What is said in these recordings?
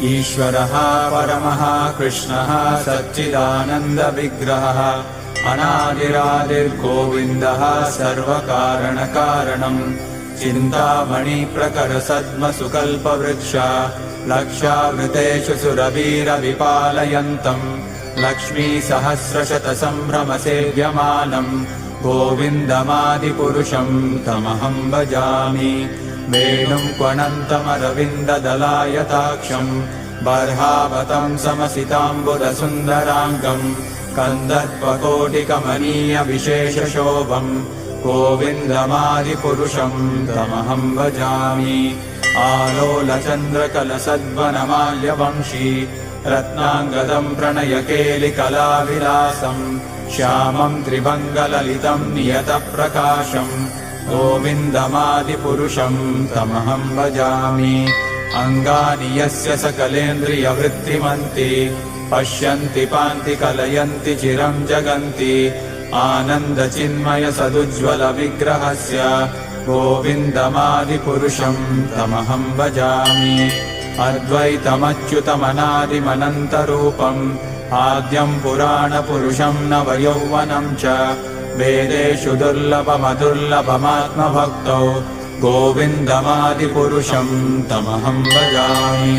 ईश्वरः परमः कृष्णः सच्चिदानन्दविग्रहः अनादिरादिर्गोविन्दः सर्वकारणकारणम् चिन्तामणिप्रकरसद्मसुकल्पवृक्ष लक्षावृतेषु सुरवीरविपालयन्तम् लक्ष्मीसहस्रशतसम्भ्रमसेव्यमानम् गोविन्दमादिपुरुषम् तमहं भजामि। वेणुं क्वणन्तमरविन्ददलायताक्षम् बर्हावतं समसिताम्बुदसुन्दराङ्गम् कन्दर्पकोटिकमनीयविशेषशोभम् गोविन्दमादिपुरुषम् तमहं भजामि। आलोलचन्द्रकलसद्वनमाल्यवंशी रत्नाङ्गदं प्रणयकेलिकलाविलासम् श्यामं त्रिभङ्गललितं नियतप्रकाशम् गोविन्दमादिपुरुषं तमहं भजामि। अङ्गानि यस्य सकलेन्द्रियवृत्तिमन्ति पश्यन्ति पान्ति कलयन्ति चिरं जगन्ति आनन्दचिन्मय सदुज्ज्वलविग्रहस्य गोविन्दमादिपुरुषं तमहं भजामि। अद्वैतमच्युतमनादिमनन्तरूपम् आद्यं पुराणपुरुषं नवयौवनं च वेदेषु दुर्लभमदुर्लभमात्मभक्तौ गोविन्दमादिपुरुषं तमहं भजामि।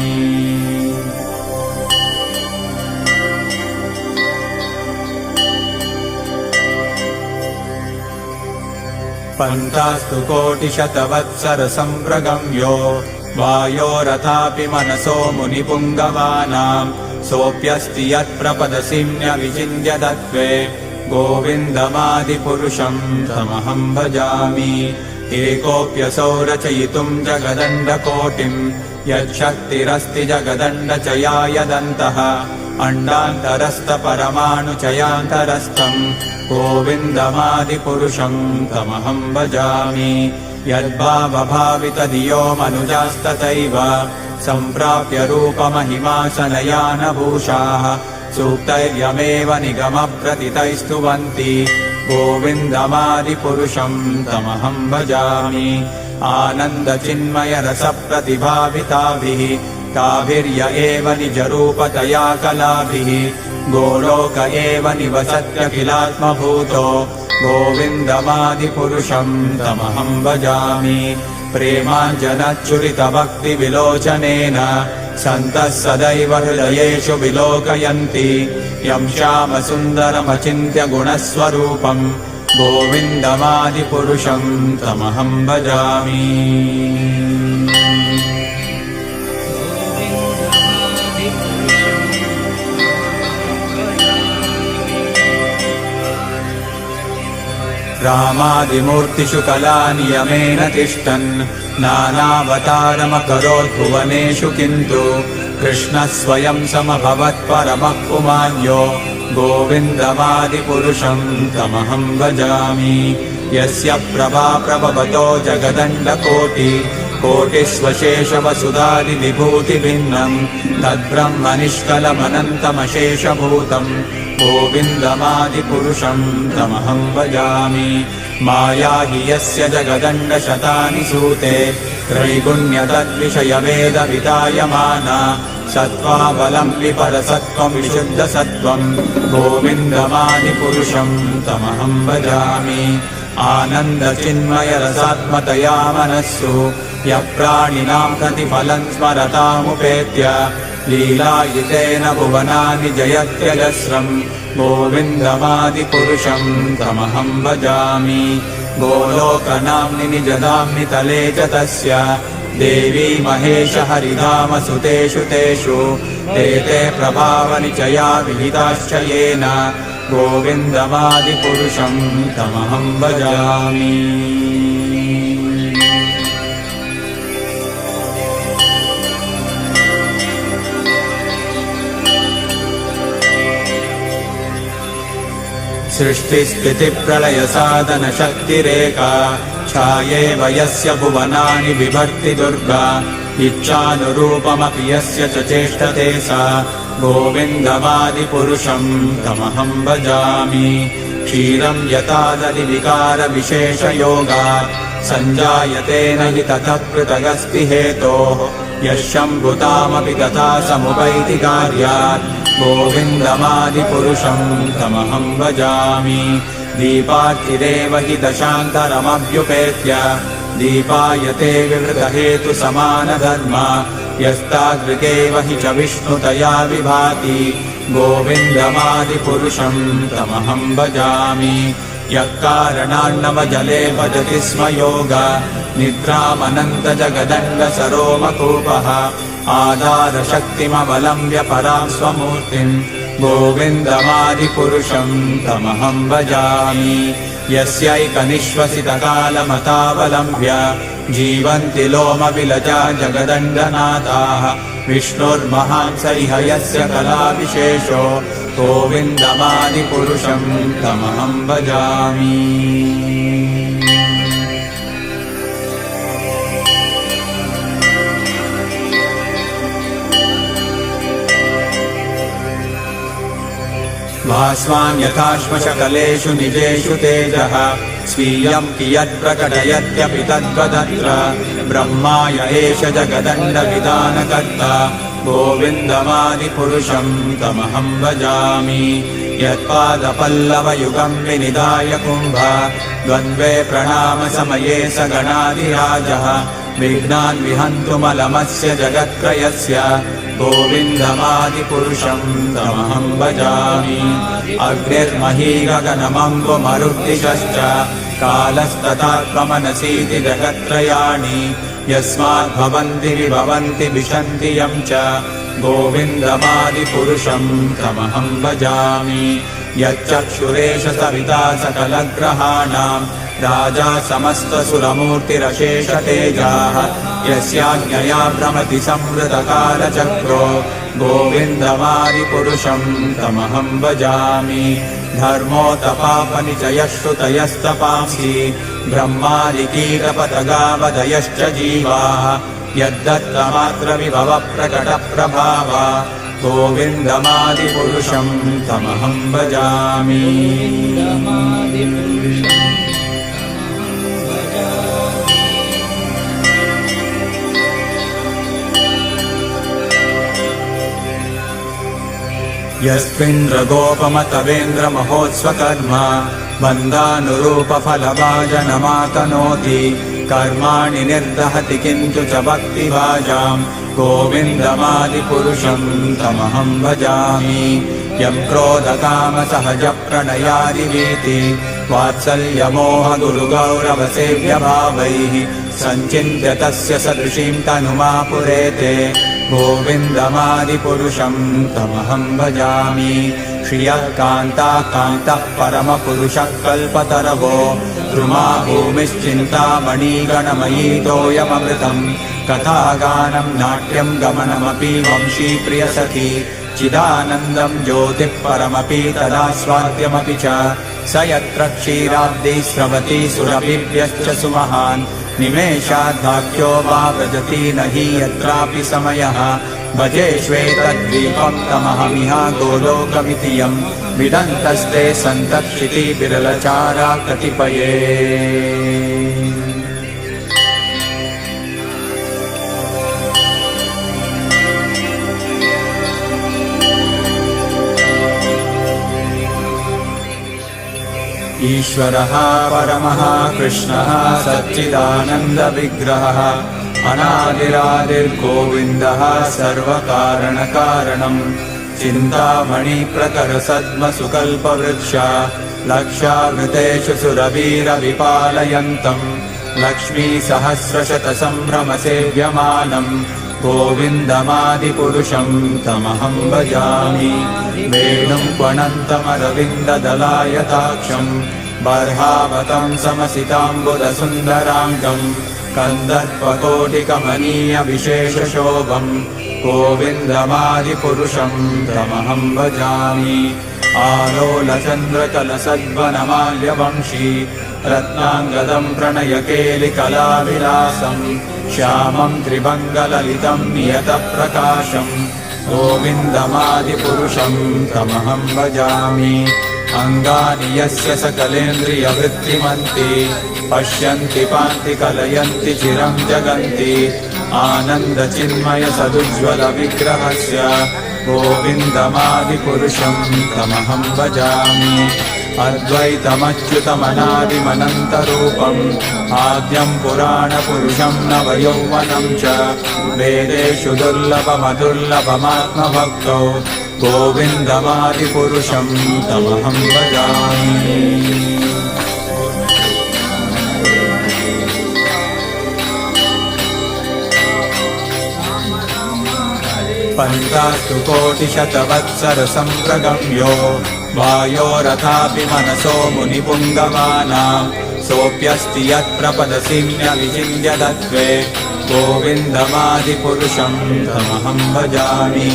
पन्तास्तु कोटिशतवत्सरसम्प्रगम्यो वायोरथापि मनसो मुनिपुङ्गवानां सोऽप्यस्ति यत्प्रपदसिम्न्यविचिन्त्य तत्त्वे गोविन्दमादिपुरुषं तमहं भजामि। एकोऽप्यसौ रचयितुं जगदण्डकोटिं यच्छक्तिरस्ति जगदण्डचयायदन्तः अण्डान्तरस्थपरमाणुचयान्तरस्थं गोविन्दमादिपुरुषं तमहं भजामि। यद्भावभावितधियो मनुजास्तथैव सम्प्राप्य रूपमहिमासनयानभूषाः सूक्तैर्यमेव निगमप्रतितैस्तुवन्ति गोविन्दमादिपुरुषं तमहं भजामि। आनन्दचिन्मयरसप्रतिभाविताभिः ताभिर्य एव निजरूपतया कलाभिः गोलोक एव निवसत्यखिलात्मभूतो गोविन्दमादिपुरुषं तमहं भजामि। प्रेमाञ्जनच्चुरितभक्तिविलोचनेन सन्तः सदैव हृदयेषु विलोकयन्ति यं श्यामसुन्दरमचिन्त्य गुणस्वरूपं गोविन्दमादिपुरुषं तमहं भजामि। रामादिमूर्तिषु कलानियमेन तिष्ठन् नानावतारमकरोद्भुवनेषु किन्तु कृष्णः स्वयं समभवत्परमः पुमान्यो गोविन्दमादिपुरुषं तमहं भजामि। यस्य प्रभा प्रभवतो जगदण्डकोटि कोटिस्वशेषवसुधादिविभूतिभिन्नम् तद्ब्रह्मनिष्कलमनन्तमशेषभूतम् गोविन्दमादिपुरुषं तमहं भजामि। माया हि यस्य जगदण्डशतानि सूते त्रैगुण्यतद्विषयवेदवितायमाना सत्त्वाबलं विपरसत्त्वं विशुद्धसत्त्वं गोविन्दमादिपुरुषं तमहं भजामि। आनन्दचिन्मयरसात्मतया मनस्सु यः प्राणिनां प्रतिफलं स्मरतामुपेत्य लीलायितेन भुवनानि जयत्यजस्रं गोविन्दमादिपुरुषं तमहं भजामि। गोलोकनाम्नि निजधाम्नि तले च तस्य देवी महेश हरिधामसुतेषु तेषु ते प्रभावनिचया विहिताश्च येन गोविन्दमादिपुरुषं तमहं भजामि। सृष्टिस्थितिप्रलयसाधनशक्तिरेका छायेव यस्य भुवनानि बिभर्ति दुर्गा इच्छानुरूपमपि यस्य च चेष्टते सा गोविन्दमादिपुरुषं तमहं भजामि। क्षीरं यतादलिविकारविशेषयोगात् सञ्जायते न हि ततः पृथगस्ति हेतोः यः शम्भुतामपि तथा समुपैति कार्यात् गोविन्दमादिपुरुषं तमहं भजामि दीपार्थिरेव हि दशान्तरमभ्युपेत्य दीपायते विवृतहेतुसमानधर्मा यस्तादृगेव हि च विष्णुतया विभाति गोविन्दमादिपुरुषं तमहं भजामि यः कारणान्नवजले भजति स्म योग निद्रामनन्तजगदण्डसरोमकूपः आधारशक्तिमवलम्ब्य परां स्वमूर्तिं गोविन्दमादिपुरुषं तमहं भजामि यस्यैकनिश्वसितकालमतावलम्ब्य जीवन्ति लोमविलजा जगदण्डनाथाः विष्णुर्महान् स इह यस्य कलाविशेषो गोविन्दमादिपुरुषं तमहं भजामि भास्वान् यथाश्मशकलेषु निजेषु तेजः स्वीयं कियत्प्रकटयत्यपि तद्वदत्र ब्रह्माय एष जगदण्डविधानकर्ता गोविन्दमादिपुरुषं तमहं भजामि यत्पादपल्लवयुगं विनिधाय कुम्भ द्वन्द्वे प्रणामसमये स गणाधिराजः विघ्नान् विहन्तुमलमस्य जगत्त्रयस्य गोविन्दमादिपुरुषं तमहं भजामि अग्निर्मही गगनमम्बुमरुद्दिशश्च कालस्तथात्ममनसीति जगत्त्रयाणि यस्माद्भवन्ति विभवन्ति विशन्ति यं च गोविन्दमादिपुरुषं तमहं भजामि यच्चक्षुरेश सविता सकलग्रहाणां राजा समस्तसुरमूर्तिरशेषतेजाः यस्याज्ञया भ्रमति संवृतकालचक्रो गोविन्दमादिपुरुषं तमहं भजामि धर्मोतपापनिचयः श्रुतयस्तपांसि ब्रह्मादिकीटपतगावदयश्च जीवाः यद्दत्तमात्रविभवप्रकटप्रभावा गोविन्दमादिपुरुषं तमहं भजामि यस्मिन्द्रगोपमतवेन्द्रमहोत्स्वकर्म बन्धानुरूपफलभाजनमातनोति कर्माणि निर्दहति किन्तु च भक्तिभाजां गोविन्दमादिपुरुषं तमहं भजामि यं क्रोधकामसहजप्रणयादिवीति वात्सल्यमोहगुरुगौरवसेव्यभावैः सञ्चिन्त्य तस्य सदृशीं तनुमापुरेते गोविन्दमादिपुरुषं तमहं भजामि श्रियः कान्ता कान्तः परमपुरुषः कल्पतरवो द्रुमा भूमिश्चिन्तामणिगणमयी तोयममृतं कथागानं नाट्यं गमनमपि वंशीप्रियसखी चिदानन्दं ज्योतिः परमपि तदास्वाद्यमपि च स यत्र क्षीराब्धिः स्रवति सुरभिभ्यश्च सुमहान् निमेषाद्वाक्यो वा व्रजति न हि यत्रापि समयः भजेष्वेतद्वीपं तमहमिह गोलोकमिति यं विदन्तस्ते सन्तक्षितिविरलचारा कतिपये ईश्वरः परमः कृष्णः सच्चिदानन्दविग्रहः अनादिरादिर्गोविन्दः सर्वकारणकारणं चिन्तामणिप्रकरसद्मसुकल्पवृक्ष लक्षावृतेषु सुरवीरविपालयन्तं लक्ष्मीसहस्रशतसम्भ्रमसेव्यमानं गोविन्दमादिपुरुषं तमहं भजामि वेणुं क्वणन्तमरविन्ददलायताक्षं बर्हावतं समसिताम्बुदसुन्दराङ्गं कन्दर्पकोटिकमनीयविशेषशोभं गोविन्दमादिपुरुषं तमहं भजामि आलोलचन्द्रकलसद्वनमाल्यवंशी रत्नाङ्गदं प्रणयकेलिकलाविलासं श्यामं त्रिभङ्गललितं नियतप्रकाशं गोविन्दमादिपुरुषं तमहं भजामि अंगानि यस्य सकलेन्द्रियवृत्तिमन्ति पश्यन्ति पान्ति कलयन्ति चिरं जगन्ति आनन्दचिन्मय सदुज्ज्वल विग्रहस्य गोविन्दमादिपुरुषं तमहं भजामि अद्वैतमच्युतमनादिमनन्तरूपम् आद्यं पुराणपुरुषं नवयौवनं च वेदेषु दुर्लभमदुर्लभमात्मभक्तो गोविन्दमादिपुरुषं तमहं भजामि पन्तास्तु कोटिशतवत्सरसम्प्रगम्यो वायोरथापि मनसो मुनिपुङ्गवानां सोऽप्यस्ति यत्प्रपदसिम्यविचिन्त्य तत्त्वे गोविन्दमादिपुरुषं तमहं भजामि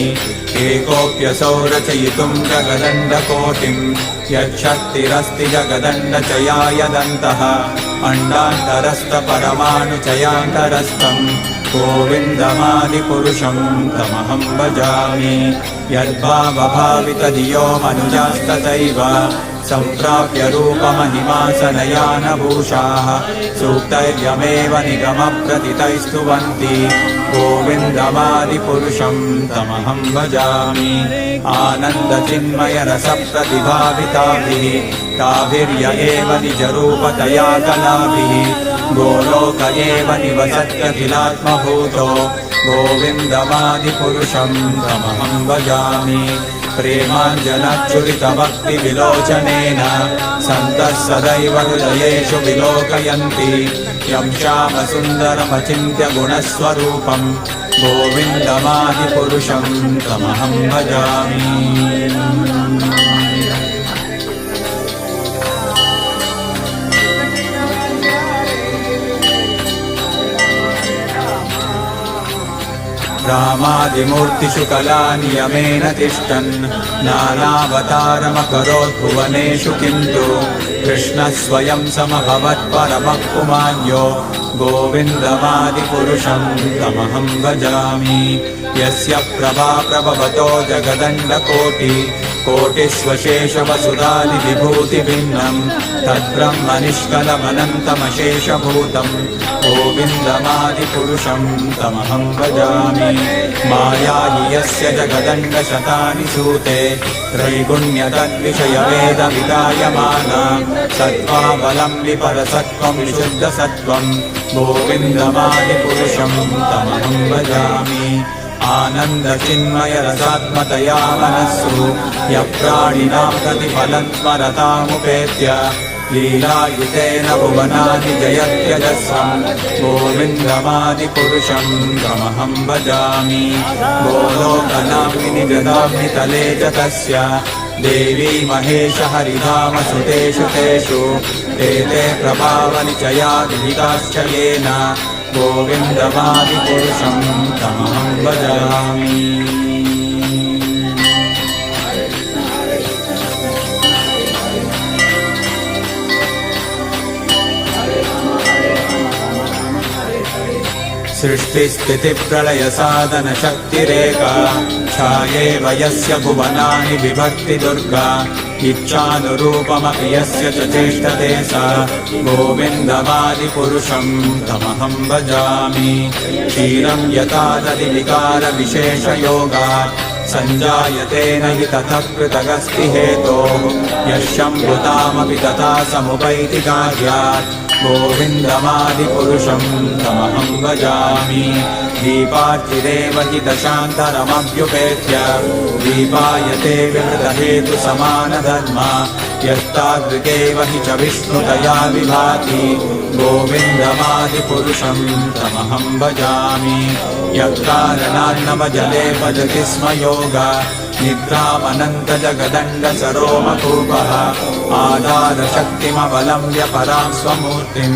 एकोऽप्यसौ रचयितुं जगदण्डकोटिं यच्छक्तिरस्ति जगदण्डचयायदन्तः अण्डान्तरस्थपरमाणुचयान्तरस्थम् गोविन्दमादिपुरुषं तमहं भजामि यद्भावभावितधियो मनुजास्तथैव सम्प्राप्य रूपमहिमासनयानभूषाः सूक्तैर्यमेव निगमप्रथितैस्तुवन्ति गोविन्दमादिपुरुषं तमहं भजामि आनन्दचिन्मयरसप्रतिभाविताभिः ताभिर्य एव निजरूपतया कलाभिः गोलोक एव निवसत्यखिलात्मभूतो गोविन्दमादिपुरुषं तमहं भजामि प्रेमाञ्जनच्चुरितभक्तिविलोचनेन सन्तः सदैव हृदयेषु विलोकयन्ति यं श्यामसुन्दरमचिन्त्य गुणस्वरूपं गोविन्दमादिपुरुषं तमहं भजामि रामादिमूर्तिषु कलानियमेन तिष्ठन् नानावतारमकरोत् भुवनेषु किन्तु कृष्णः स्वयं समभवत्परमः पुमान्यो गोविन्दमादिपुरुषं तमहं भजामि यस्य प्रभा प्रभवतो जगदण्डकोटि कोटिष्वशेषवसुधादिविभूतिभिन्नं तद्ब्रह्मनिष्कलमनन्तमशेषभूतं गोविन्दमादिपुरुषं तमहं भजामि मायाहि यस्य जगदण्डशतानि सूते त्रैगुण्यतद्विषयवेदविदायमाना सत्त्वावलम्बिपरसत्त्वं विशुद्धसत्त्वं गोविन्दमादिपुरुषं तमहं भजामि आनन्दचिन्मयरसात्मतया मनस्सु यप्राणिनां प्रतिफलं स्मरतामुपेत्य लीलायुतेन भुवनानि जयत्यजस्रं गोविन्दमादिपुरुषं तमहं भजामि गोलोकनाम्नि जदाम्नि तले च तस्य देवी महेश हरिधाम सुतेषु तेषु ते प्रभावनिचया विहिताश्च येन गोविन्दमादिपुरुषं तमहं भजामि सृष्टिस्थितिप्रलयसाधनशक्तिरेका छायेव यस्य भुवनानि विभक्ति दुर्गा इच्छानुरूपमपि यस्य च चेष्टते सा गोविन्दमादिपुरुषं तमहं भजामि क्षीरं यथा दधिविकारविशेषयोगात् सञ्जायते न हि ततः पृथगस्ति हेतोः यशम्भुतामपि तथा समुपैति कार्यात् गोविन्दमादिपुरुषं तमहं भजामि दीपार्चिदेव हि दशान्तरमभ्युपेत्य दीपायते विवृतहेतुसमानधर्मा यस्तादृगेव हि च विष्णुतया विभाति गोविन्दमादिपुरुषं तमहं भजामि यत्कारणान्नवजले भजति स्म योगा निद्रामनन्तजगदण्डसरोमकूपः आधारशक्तिमवलम्ब्य परां स्वमूर्तिं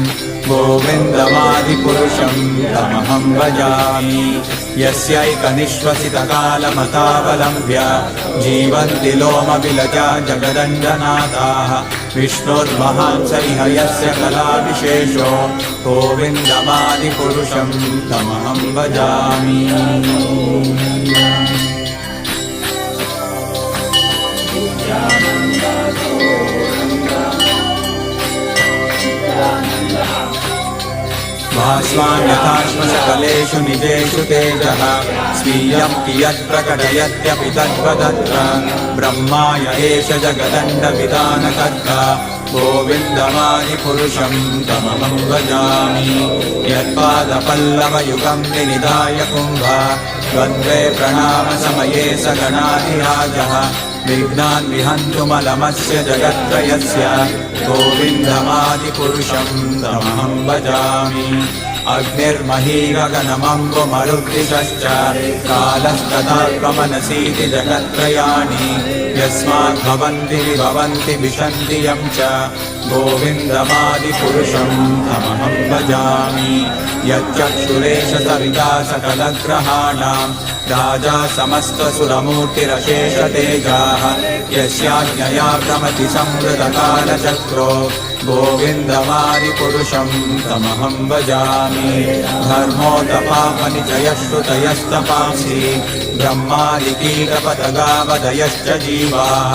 गोविन्दमादिपुरुषं तमहं भजामि यस्यैकनिश्वसितकालमतावलम्ब्य जीवन्ति लोमविलजा जगदण्डनाथाः विष्णोर्महान् स इह यस्य कलाविशेषो गोविन्दमादिपुरुषं तमहं भजामि Nanda यस्मान्यथाश्मशकलेषु निजेषु तेजः स्वीयं कियत् प्रकटयत्यपि तद्वदत्र ब्रह्माय एष जगदण्डविधानकर्ता गोविन्दमादिपुरुषं तमहं भजामि यत्पादपल्लवयुगं विनिधाय कुम्भ द्वन्द्वे प्रणामसमये स गणाधिराजः विघ्नान् विहन्तुमलमस्य जगत्त्रयस्य गोविन्दमादिपुरुषं तमहं भजामि अग्निर्महीगगनमम्बुमरुद्दिशश्च कालस्तथात्मनसीति जगत्त्रयाणि यस्माद्भवन्ति विभवन्ति विशन्ति यं च गोविन्दमादिपुरुषं तमहं भजामि यच्चक्षुरेश सविता सकलग्रहाणां राजा समस्तसुरमूर्तिरशेषतेजाः यस्याज्ञया भ्रमति संवृतकालचक्रो गोविन्दमादिपुरुषं तमहं भजामि धर्मोदपामनिचयश्रुतयस्तपांसि ब्रह्मादिकीटपतगावदयश्च जीवाः